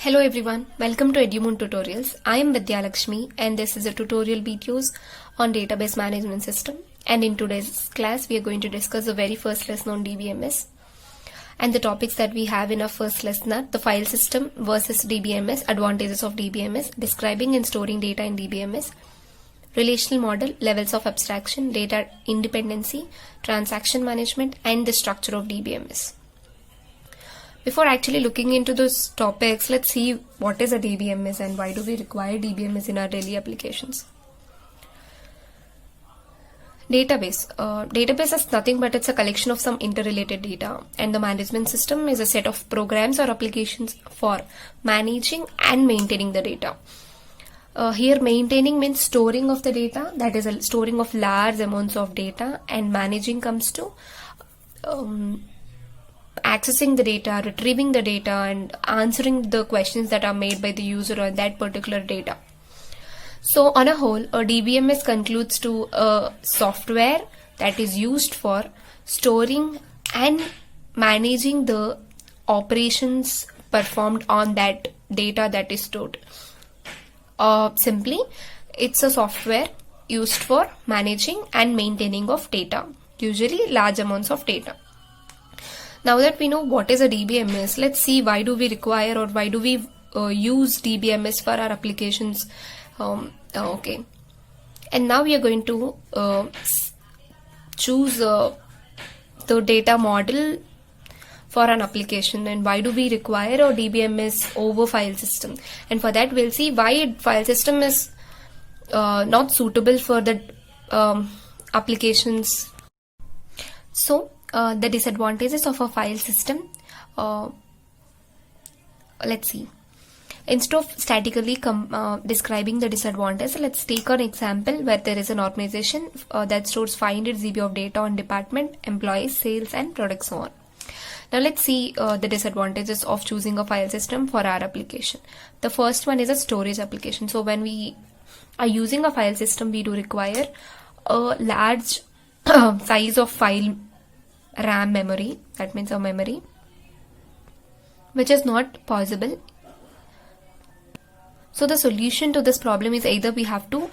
Hello everyone, welcome to Edumoon Tutorials. I am Vidya Lakshmi and this is a tutorial videos on database management system, and in today's class we are going to discuss the very first lesson on DBMS, and the topics that we have in our first lesson are the file system versus DBMS, advantages of DBMS, describing and storing data in DBMS, relational model, levels of abstraction, data independency, transaction management, and the structure of DBMS. Before actually looking into those topics, let's see what is a DBMS and why do we require DBMS in our daily applications. Database. Database is nothing but it's a collection of some interrelated data, and the management system is a set of programs or applications for managing and maintaining the data. Here maintaining means storing of the data, that is a storing of large amounts of data, and managing comes to accessing the data, retrieving the data, and answering the questions that are made by the user on that particular data. So on a whole, a DBMS concludes to a software that is used for storing and managing the operations performed on that data that is stored. Simply, it's a software used for managing and maintaining of data, usually large amounts of data. Now that we know what is a DBMS, let's see why do we require or why do we use DBMS for our applications. Okay, and now we are going to choose the data model for an application, and why do we require a DBMS over file system. And for that we'll see why file system is not suitable for the applications. So the disadvantages of a file system, let's see. Instead of statically describing the disadvantage, let's take an example where there is an organization that stores 500 GB of data on department, employees, sales, and products, so on. Now let's see the disadvantages of choosing a file system for our application. The first one is a storage application. So when we are using a file system, we do require a large size of file RAM memory, that means a memory, which is not possible. So the solution to this problem is either we have to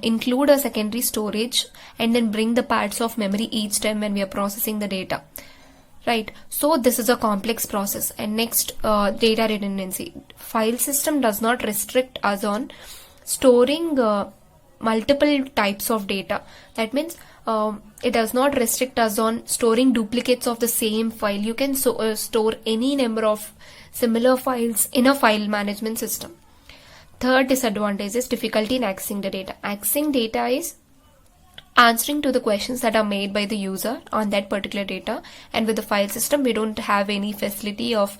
include a secondary storage and then bring the parts of memory each time when we are processing the data, right? So this is a complex process. And next, data redundancy. File system does not restrict us on storing multiple types of data. That means it does not restrict us on storing duplicates of the same file. You can store any number of similar files in a file management system. Third disadvantage is difficulty in accessing the data. Accessing data is answering to the questions that are made by the user on that particular data, and with the file system we don't have any facility of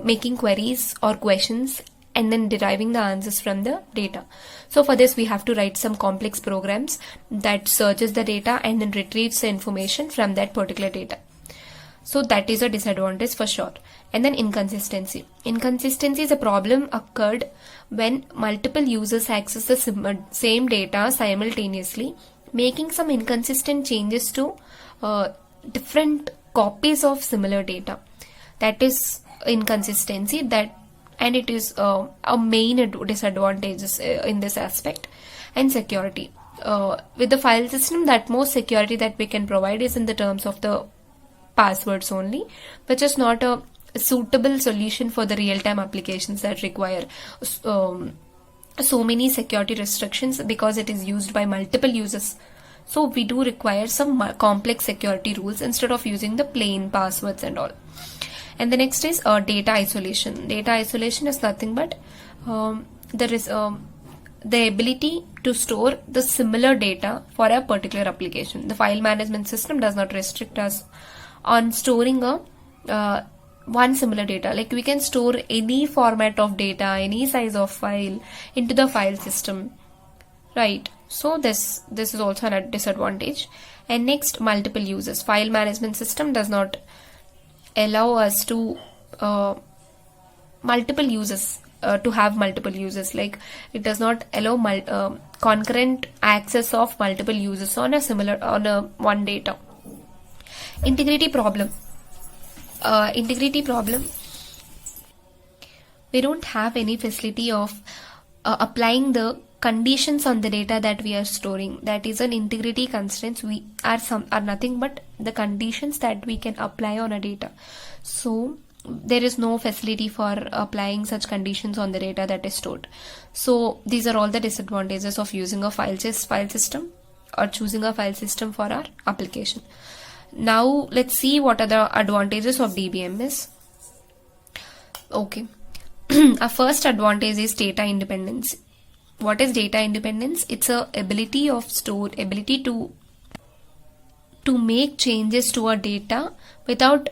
making queries or questions and then deriving the answers from the data. So for this we have to write some complex programs that searches the data and then retrieves the information from that particular data. So that is a disadvantage for sure. And then inconsistency. Inconsistency is a problem occurred when multiple users access the same data simultaneously, making some inconsistent changes to different copies of similar data. That is inconsistency, and it is a main disadvantage in this aspect. And security. With the file system, that most security that we can provide is in the terms of the passwords only, which is not a suitable solution for the real-time applications that require so many security restrictions because it is used by multiple users. So we do require some complex security rules instead of using the plain passwords and all. And the next is data isolation. Data isolation is nothing but there is the ability to store the similar data for a particular application. The file management system does not restrict us on storing one similar data. Like we can store any format of data, any size of file into the file system, right? So this is also a disadvantage. And next, multiple users. File management system does not allow us to multiple users to have multiple users. Like it does not allow concurrent access of multiple users on a one data. Integrity problem. we don't have any facility of applying the conditions on the data that we are storing. That is an integrity constraints. We are nothing but the conditions that we can apply on a data. So there is no facility for applying such conditions on the data that is stored. So these are all the disadvantages of using a file system or choosing a file system for our application. Now let's see what are the advantages of DBMS. Okay. Our first advantage is data independence. What is data independence? It's a ability to make changes to our data without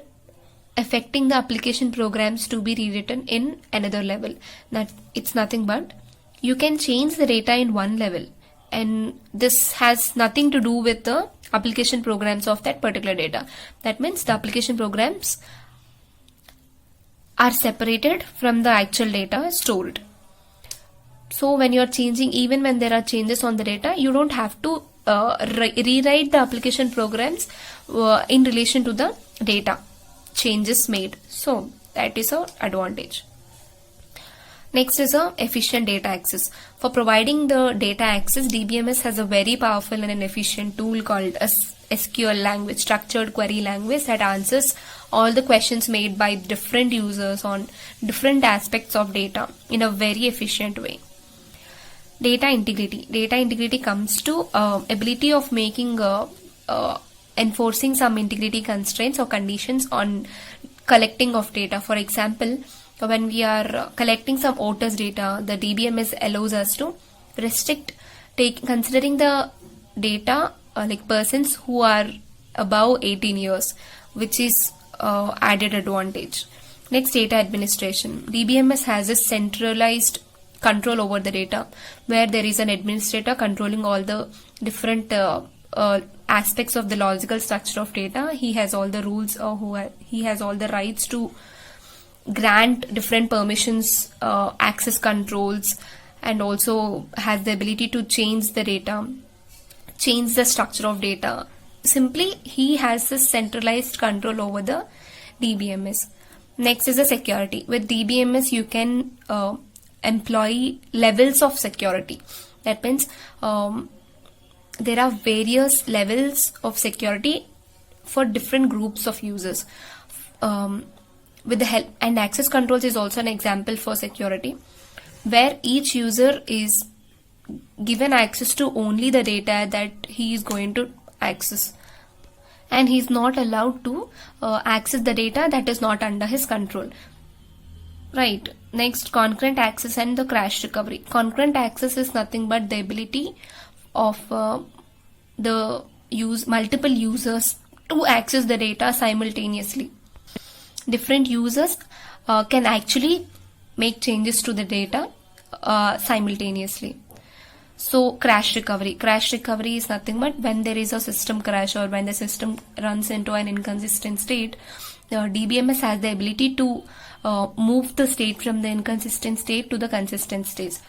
affecting the application programs to be rewritten in another level. That it's nothing but you can change the data in one level, and this has nothing to do with the application programs of that particular data. That means the application programs are separated from the actual data stored. So when you are changing, even when there are changes on the data, you don't have to rewrite the application programs in relation to the data changes made. So that is an advantage. Next is a efficient data access. For providing the data access, DBMS has a very powerful and an efficient tool called SQL language, structured query language, that answers all the questions made by different users on different aspects of data in a very efficient way. Data integrity. Data integrity comes to ability of making enforcing some integrity constraints or conditions on collecting of data. For example, when we are collecting some OTUS data, the DBMS allows us to restrict considering the data like persons who are above 18 years, which is added advantage. Next, data administration. DBMS has a centralized control over the data, where there is an administrator controlling all the different aspects of the logical structure of data. He has all the rules, he has all the rights to grant different permissions, access controls, and also has the ability to change the data, change the structure of data. Simply, he has this centralized control over the DBMS. Next is the security. With DBMS, you can employ levels of security. That means there are various levels of security for different groups of users. With the help and access controls is also an example for security, where each user is given access to only the data that he is going to access, and he is not allowed to access the data that is not under his control. Right. Next, concurrent access and the crash recovery. Concurrent access is nothing but the ability of multiple users to access the data simultaneously. Different users can actually make changes to the data simultaneously. So crash recovery. Crash recovery is nothing but when there is a system crash or when the system runs into an inconsistent state, DBMS has the ability to move the state from the inconsistent state to the consistent state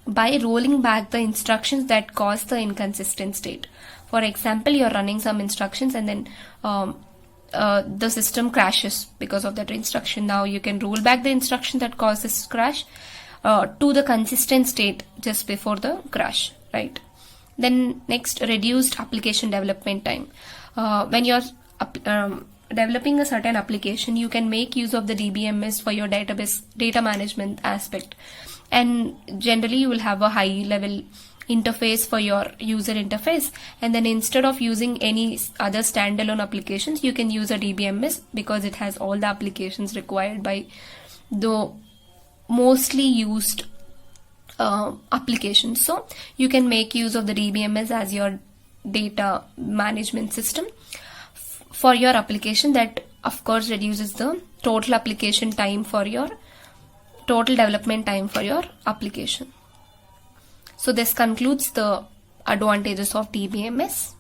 by rolling back the instructions that cause the inconsistent state. For example, you're running some instructions and then the system crashes because of that instruction. Now you can roll back the instruction that caused this crash to the consistent state just before the crash, right? Then next, reduced application development time. When you're developing a certain application, you can make use of the DBMS for your database data management aspect, and generally you will have a high level interface for your user interface, and then instead of using any other standalone applications, you can use a DBMS because it has all the applications required by the mostly used applications. So you can make use of the DBMS as your data management system for your application. That of course reduces the total application time for your total development time for your application. So this concludes the advantages of DBMS.